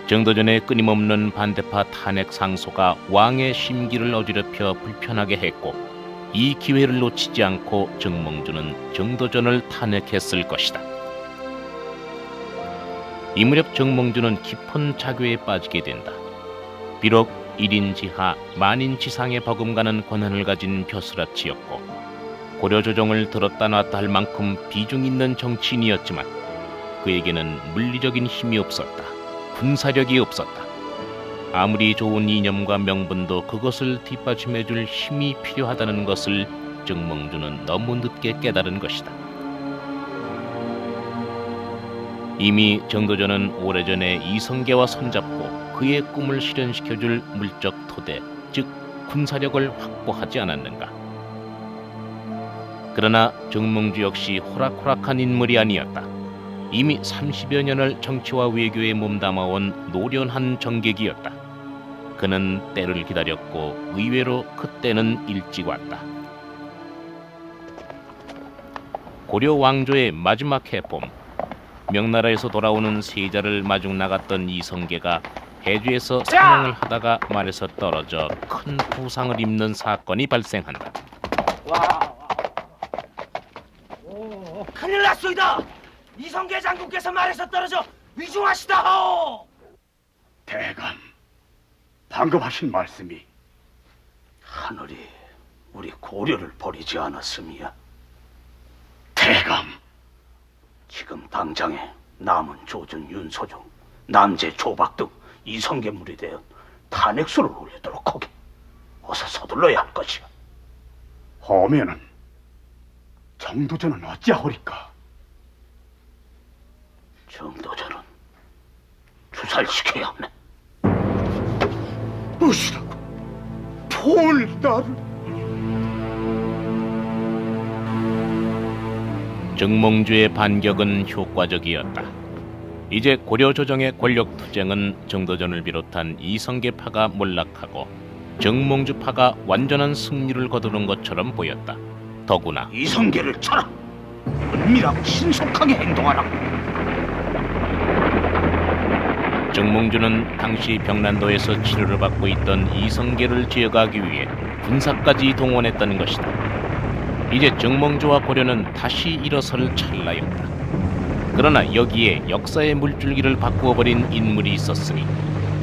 정도전의 끊임없는 반대파 탄핵 상소가 왕의 심기를 어지럽혀 불편하게 했고 이 기회를 놓치지 않고 정몽주는 정도전을 탄핵했을 것이다. 이 무렵 정몽주는 깊은 자교에 빠지게 된다. 비록 1인지하 만인지상에 버금가는 권한을 가진 벼슬아치였고 고려 조정을 들었다 놨다 할 만큼 비중 있는 정치인이었지만 그에게는 물리적인 힘이 없었다. 군사력이 없었다. 아무리 좋은 이념과 명분도 그것을 뒷받침해줄 힘이 필요하다는 것을 정몽주는 너무 늦게 깨달은 것이다. 이미 정도전은 오래전에 이성계와 손잡고 그의 꿈을 실현시켜줄 물적 토대, 즉 군사력을 확보하지 않았는가. 그러나 정몽주 역시 호락호락한 인물이 아니었다. 이미 30여 년을 정치와 외교에 몸담아온 노련한 정객이었다. 그는 때를 기다렸고 의외로 그때는 일찍 왔다. 고려 왕조의 마지막 해봄, 명나라에서 돌아오는 세자를 마중 나갔던 이성계가 해주에서 사냥을 하다가 말에서 떨어져 큰 부상을 입는 사건이 발생한다. 큰일 났소이다. 이성계 장군께서 말에서 떨어져 위중하시다하오. 대감, 방금 하신 말씀이 하늘이 우리 고려를 버리지 않았음이야. 대감, 지금 당장에 남은 조준, 윤소종, 남재, 조박 등 이성계 무리대에 탄핵수를 올리도록 하게. 어서 서둘러야 할 것이야. 허면은 정도전은 어찌하오리까? 정도전은 주살시켜야 하네. 무시라고 폴 나를. 정몽주의 반격은 효과적이었다. 이제 고려 조정의 권력 투쟁은 정도전을 비롯한 이성계파가 몰락하고 정몽주파가 완전한 승리를 거두는 것처럼 보였다. 더구나 이성계를 쳐라. 은밀하고 신속하게 행동하라. 정몽주는 당시 병난도에서 치료를 받고 있던 이성계를 제어하기 위해 군사까지 동원했다는 것이다. 이제 정몽주와 고려는 다시 일어설 찰나였다. 그러나 여기에 역사의 물줄기를 바꾸어버린 인물이 있었으니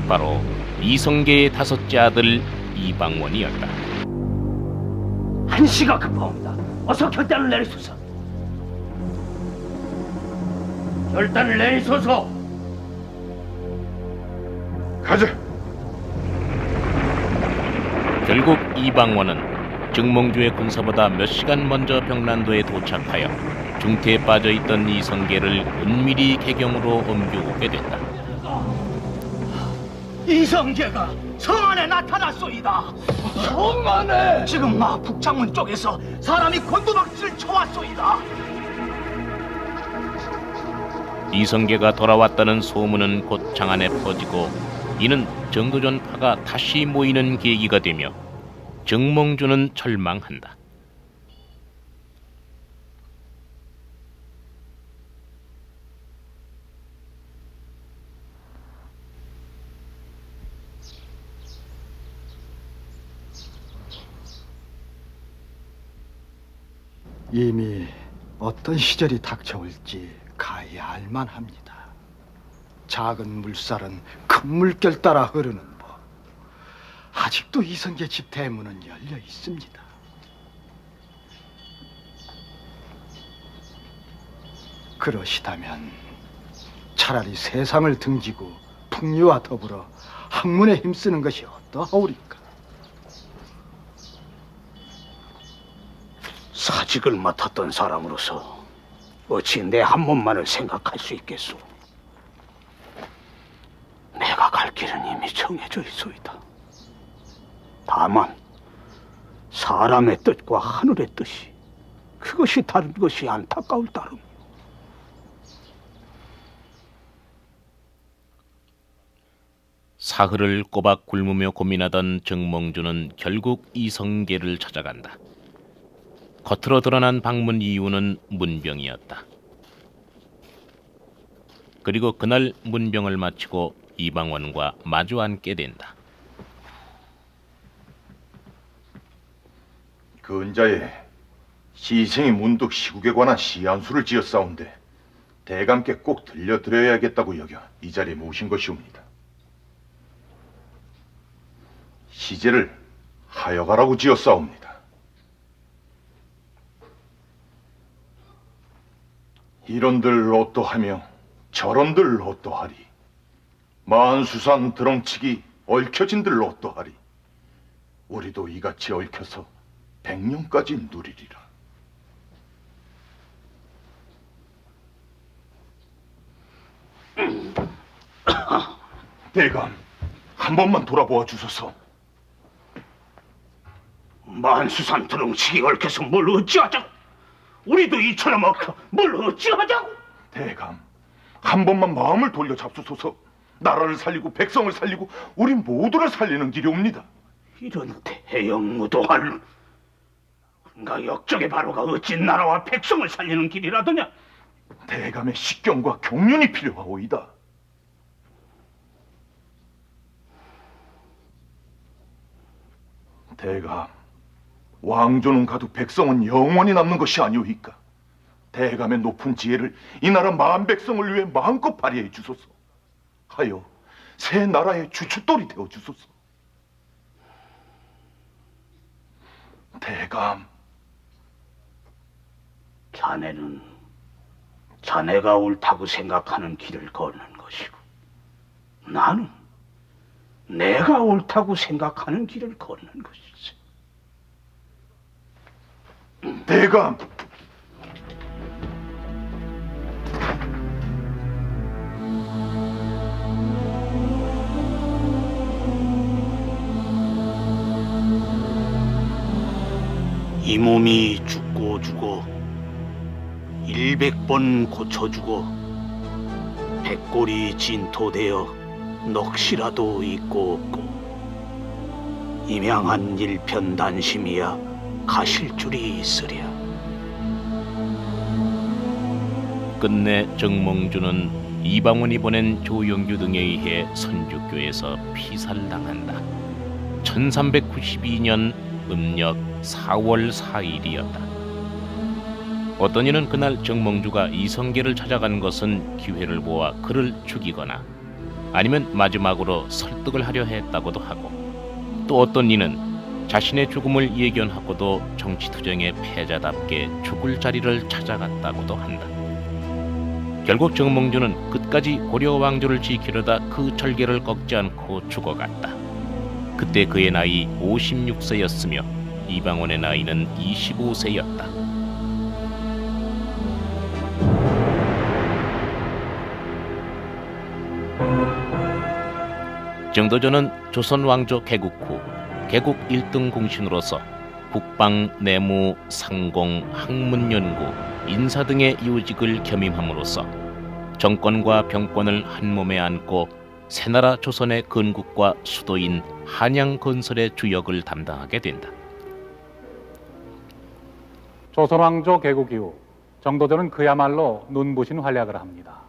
바로 이성계의 다섯째 아들 이방원이었다. 한시가 급하옵니다. 어서 결단을 내리소서. 결단을 내리소서. 가자. 결국 이방원은 정몽주의 군사보다 몇 시간 먼저 병난도에 도착하여 중태에 빠져있던 이성계를 은밀히 개경으로 옮겨오게 됐다. 이성계가 성 안에 나타났소이다. 성 안에? 지금 북창문 쪽에서 사람이 곤두박질을 쳐왔소이다. 이성계가 돌아왔다는 소문은 곧 장안에 퍼지고 이는 정도전파가 다시 모이는 계기가 되며 정몽주는 절망한다. 이미 어떤 시절이 닥쳐올지 가히 알만합니다. 작은 물살은 큰 물결 따라 흐르는 법. 아직도 이성계 집 대문은 열려 있습니다. 그러시다면 차라리 세상을 등지고 풍류와 더불어 학문에 힘쓰는 것이 어떠하오리까? 사직을 맡았던 사람으로서 어찌 내 한 몸만을 생각할 수 있겠소? 내가 갈 길은 이미 정해져 있소이다. 다만 사람의 뜻과 하늘의 뜻이 그것이 다른 것이 안타까울 따름. 사흘을 꼬박 굶으며 고민하던 정몽주는 결국 이성계를 찾아간다. 겉으로 드러난 방문 이유는 문병이었다. 그리고 그날 문병을 마치고 이방원과 마주 앉게 된다. 근자에 시생이 문득 시국에 관한 시안수를 지었사온데 대감께 꼭 들려드려야겠다고 여겨 이 자리에 모신 것이옵니다. 시제를 하여가라고 지었사옵니다. 이런들 어떠하며 저런들 어떠하리. 만수산 드렁치기 얽혀진들 어떠하리. 우리도 이같이 얽혀서 100년까지 누리리라. 대감, 한 번만 돌아보아 주소서. 만수산 드렁치기 얽혀서 뭘 어찌하자고? 우리도 이처럼 얽혀 뭘 어찌하자고? 대감, 한 번만 마음을 돌려 잡수소서. 나라를 살리고 백성을 살리고 우리 모두를 살리는 길이옵니다. 이런 대형무도할 가 역적의 바로가 어찌 나라와 백성을 살리는 길이라더냐? 대감의 식경과 경륜이 필요하오이다. 대감, 왕조는 가도 백성은 영원히 남는 것이 아니오이까. 대감의 높은 지혜를 이 나라 만 백성을 위해 마음껏 발휘해 주소서. 하여 새 나라의 주춧돌이 되어 주소서. 대감, 자네는 자네가 옳다고 생각하는 길을 걷는 것이고 나는 내가 옳다고 생각하는 길을 걷는 것이지. 대감. 이 몸이 죽고 죽어 100번 고쳐주고 100골이 진토되어 넋이라도 있고 없고 임양한 일편단심이야 가실 줄이 있으랴. 끝내 정몽주는 이방원이 보낸 조영규 등에 의해 선주교에서 피살당한다. 1392년 음력 4월 4일이었다. 어떤 이는 그날 정몽주가 이성계를 찾아간 것은 기회를 보아 그를 죽이거나 아니면 마지막으로 설득을 하려 했다고도 하고, 또 어떤 이는 자신의 죽음을 예견하고도 정치투쟁의 패자답게 죽을 자리를 찾아갔다고도 한다. 결국 정몽주는 끝까지 고려 왕조를 지키려다 그 절개를 꺾지 않고 죽어갔다. 그때 그의 나이 56세였으며 이방원의 나이는 25세였다. 정도전은 조선 왕조 개국 후 개국 1등 공신으로서 국방, 내무, 상공, 학문 연구, 인사 등의 요직을 겸임함으로써 정권과 병권을 한 몸에 안고 새나라 조선의 건국과 수도인 한양 건설의 주역을 담당하게 된다. 조선 왕조 개국 이후 정도전은 그야말로 눈부신 활약을 합니다.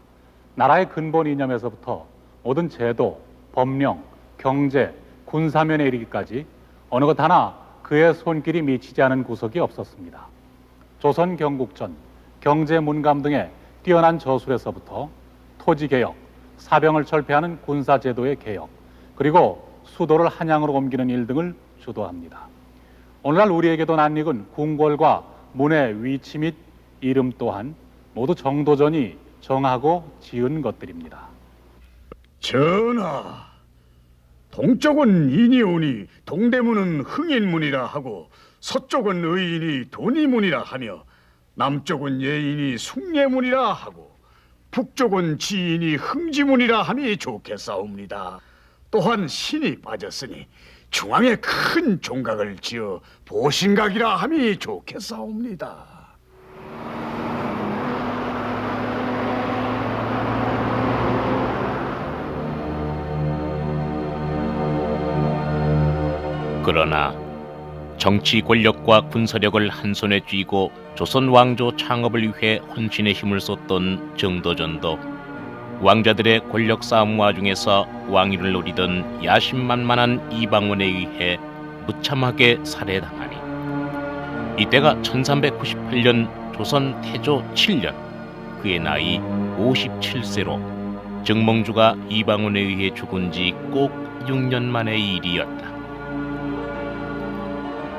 나라의 근본 이념에서부터 모든 제도, 법령, 경제, 군사면에 이르기까지 어느 것 하나 그의 손길이 미치지 않은 구석이 없었습니다. 조선 경국전, 경제문감 등의 뛰어난 저술에서부터 토지개혁, 사병을 철폐하는 군사제도의 개혁, 그리고 수도를 한양으로 옮기는 일 등을 주도합니다. 오늘날 우리에게도 낯익은 궁궐과 문의 위치 및 이름 또한 모두 정도전이 정하고 지은 것들입니다. 전하, 동쪽은 인이오니 동대문은 흥인문이라 하고 서쪽은 의인이 돈이문이라 하며 남쪽은 예인이 숭례문이라 하고 북쪽은 지인이 흥지문이라 함이 좋겠사옵니다. 또한 신이 빠졌으니 중앙에 큰 종각을 지어 보신각이라 함이 좋겠사옵니다. 그러나 정치 권력과 군사력을 한 손에 쥐고 조선 왕조 창업을 위해 헌신의 힘을 쏟던 정도전도 왕자들의 권력 싸움 와중에서 왕위를 노리던 야심만만한 이방원에 의해 무참하게 살해당하니 이때가 1398년 조선 태조 7년, 그의 나이 57세로 정몽주가 이방원에 의해 죽은 지 꼭 6년 만의 일이었다.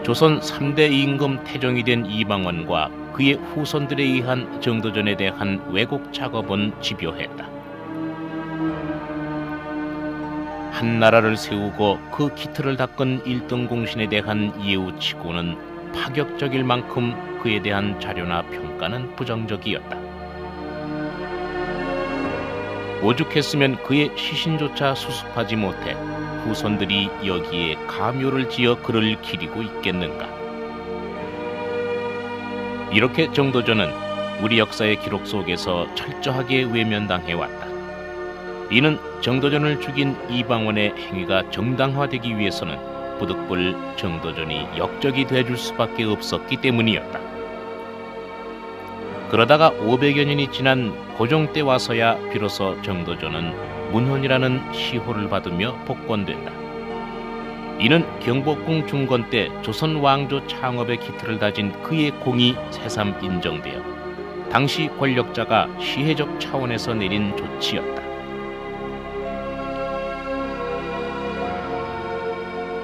조선 3대 임금 태종이 된 이방원과 그의 후손들에 의한 정도전에 대한 왜곡 작업은 집요했다. 한 나라를 세우고 그 기틀을 닦은 일등공신에 대한 예우치고는 파격적일 만큼 그에 대한 자료나 평가는 부정적이었다. 오죽했으면 그의 시신조차 수습하지 못해 후손들이 여기에 가묘를 지어 그를 기리고 있겠는가. 이렇게 정도전은 우리 역사의 기록 속에서 철저하게 외면당해왔다. 이는 정도전을 죽인 이방원의 행위가 정당화되기 위해서는 부득불 정도전이 역적이 돼줄 수밖에 없었기 때문이었다. 그러다가 500여 년이 지난 고종 때 와서야 비로소 정도전은 문헌이라는 시호를 받으며 복권된다. 이는 경복궁 중건 때 조선 왕조 창업의 기틀을 다진 그의 공이 새삼 인정되어 당시 권력자가 시혜적 차원에서 내린 조치였다.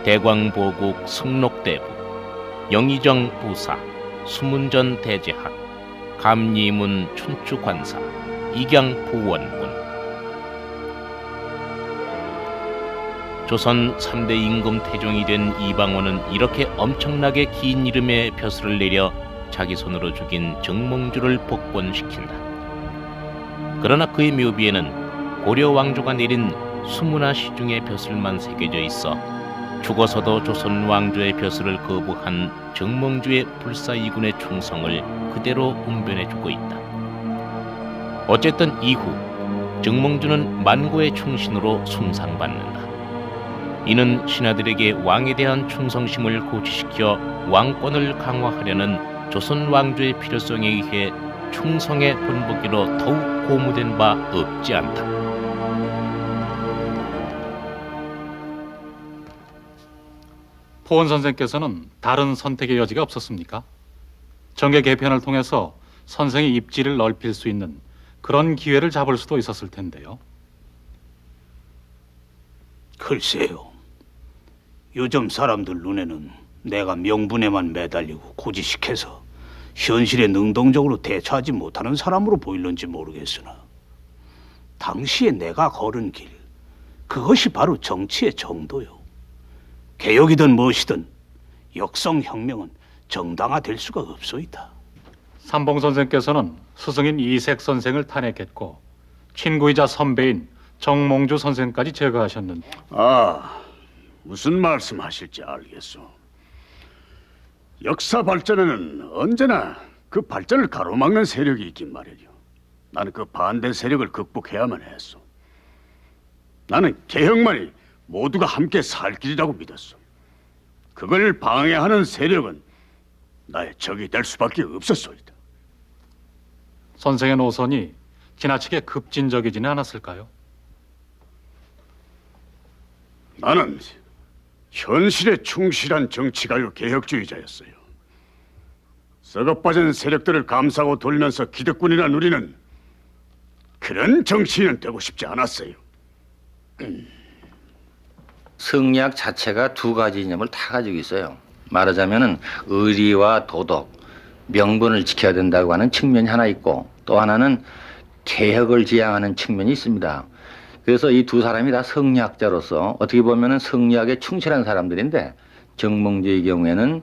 대광보국 승록대부, 영의정 부사, 수문전 대제학, 감리문 춘추관사, 익양부원군. 조선 3대 임금 태종이 된 이방원은 이렇게 엄청나게 긴 이름의 벼슬을 내려 자기 손으로 죽인 정몽주를 복권시킨다. 그러나 그의 묘비에는 고려 왕조가 내린 수문화 시중의 벼슬만 새겨져 있어 죽어서도 조선 왕조의 벼슬을 거부한 정몽주의 불사이군의 충성을 그대로 운변해주고 있다. 어쨌든 이후 정몽주는 만고의 충신으로 숭상받는다. 이는 신하들에게 왕에 대한 충성심을 고취시켜 왕권을 강화하려는 조선 왕조의 필요성에 의해 충성의 본보기로 더욱 고무된 바 없지 않다. 포원 선생께서는 다른 선택의 여지가 없었습니까? 정계 개편을 통해서 선생의 입지를 넓힐 수 있는 그런 기회를 잡을 수도 있었을 텐데요. 글쎄요. 요즘 사람들 눈에는 내가 명분에만 매달리고 고지식해서 현실에 능동적으로 대처하지 못하는 사람으로 보일는지 모르겠으나 당시에 내가 걸은 길, 그것이 바로 정치의 정도요. 개혁이든 무엇이든 역성혁명은 정당화될 수가 없소이다. 삼봉 선생께서는 스승인 이색 선생을 탄핵했고 친구이자 선배인 정몽주 선생까지 제거하셨는데 무슨 말씀하실지 알겠소. 역사 발전에는 언제나 그 발전을 가로막는 세력이 있긴 말이죠. 나는 그 반대 세력을 극복해야만 했소. 나는 개혁만이 모두가 함께 살 길이라고 믿었소. 그걸 방해하는 세력은 나의 적이 될 수밖에 없었소이다. 선생의 노선이 지나치게 급진적이지는 않았을까요? 나는 현실에 충실한 정치가요 개혁주의자였어요. 썩어빠진 세력들을 감싸고 돌면서 기득권이나 누리는 그런 정치인은 되고 싶지 않았어요. 성리학 자체가 두 가지 이념을 다 가지고 있어요. 말하자면은 의리와 도덕, 명분을 지켜야 된다고 하는 측면이 하나 있고 또 하나는 개혁을 지향하는 측면이 있습니다. 그래서 이 두 사람이 다 성리학자로서 어떻게 보면은 성리학에 충실한 사람들인데, 정몽주의 경우에는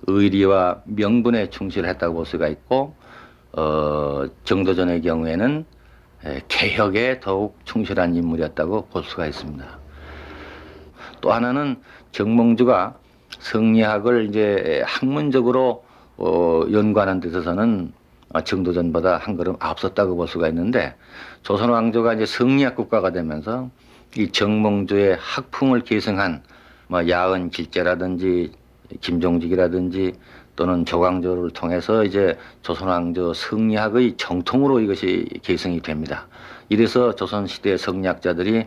의리와 명분에 충실했다고 볼 수가 있고, 정도전의 경우에는 개혁에 더욱 충실한 인물이었다고 볼 수가 있습니다. 또 하나는 정몽주가 성리학을 이제 학문적으로 연구하는 데 있어서는 정도전보다 한 걸음 앞섰다고 볼 수가 있는데, 조선 왕조가 이제 성리학 국가가 되면서 이 정몽주의 학풍을 계승한 야은 길제라든지 김종직이라든지 또는 조광조를 통해서 이제 조선 왕조 성리학의 정통으로 이것이 계승이 됩니다. 이래서 조선 시대 성리학자들이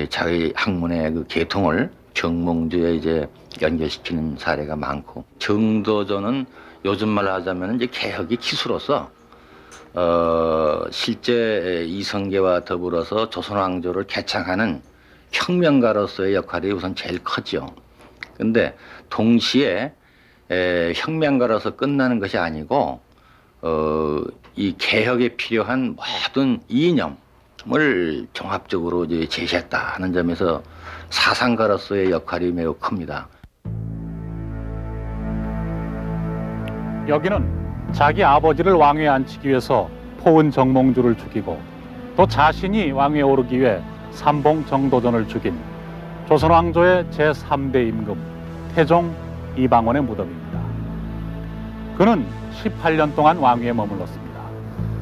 자기 학문의 그 계통을 정몽주에 이제 연결시키는 사례가 많고, 정도전은 요즘 말로 하자면 이제 개혁의 기수로서 실제 이성계와 더불어서 조선 왕조를 개창하는 혁명가로서의 역할이 우선 제일 크죠. 근데 동시에 혁명가로서 끝나는 것이 아니고 이 개혁에 필요한 모든 이념을 종합적으로 이제 제시했다 하는 점에서 사상가로서의 역할이 매우 큽니다. 여기는 자기 아버지를 왕위에 앉히기 위해서 포은 정몽주를 죽이고 또 자신이 왕위에 오르기 위해 삼봉 정도전을 죽인 조선 왕조의 제3대 임금 태종 이방원의 무덤입니다. 그는 18년 동안 왕위에 머물렀습니다.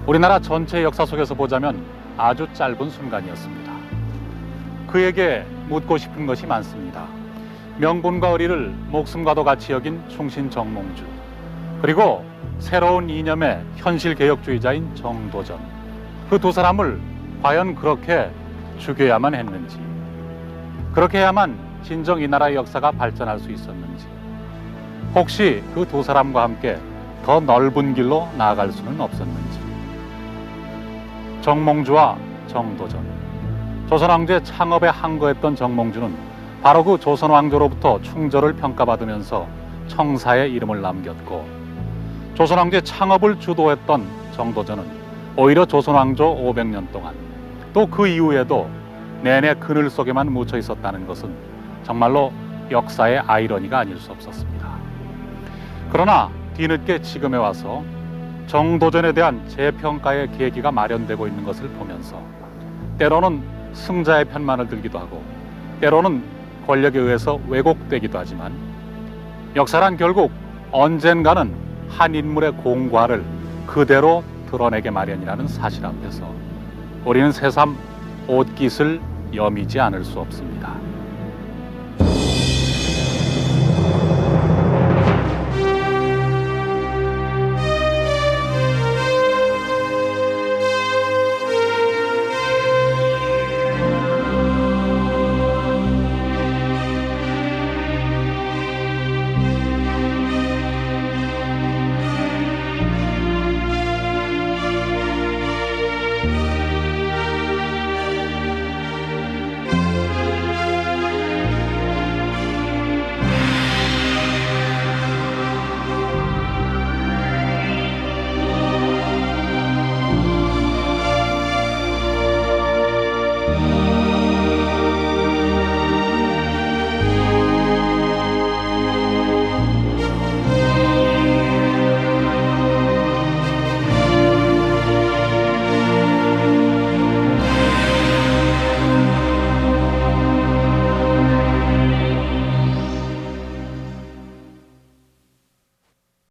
우리나라 전체 역사 속에서 보자면 아주 짧은 순간이었습니다. 그에게 묻고 싶은 것이 많습니다. 명분과 의리를 목숨과도 같이 여긴 충신 정몽주, 그리고 새로운 이념의 현실 개혁주의자인 정도전, 그 두 사람을 과연 그렇게 죽여야만 했는지, 그렇게 해야만 진정 이 나라의 역사가 발전할 수 있었는지, 혹시 그 두 사람과 함께 더 넓은 길로 나아갈 수는 없었는지. 정몽주와 정도전, 조선왕조의 창업에 항거했던 정몽주는 바로 그 조선왕조로부터 충절을 평가받으면서 청사의 이름을 남겼고, 조선왕조의 창업을 주도했던 정도전은 오히려 조선왕조 500년 동안 또 그 이후에도 내내 그늘 속에만 묻혀 있었다는 것은 정말로 역사의 아이러니가 아닐 수 없었습니다. 그러나 뒤늦게 지금에 와서 정도전에 대한 재평가의 계기가 마련되고 있는 것을 보면서 때로는 승자의 편만을 들기도 하고 때로는 권력에 의해서 왜곡되기도 하지만, 역사란 결국 언젠가는 한 인물의 공과를 그대로 드러내게 마련이라는 사실 앞에서 우리는 새삼 옷깃을 여미지 않을 수 없습니다.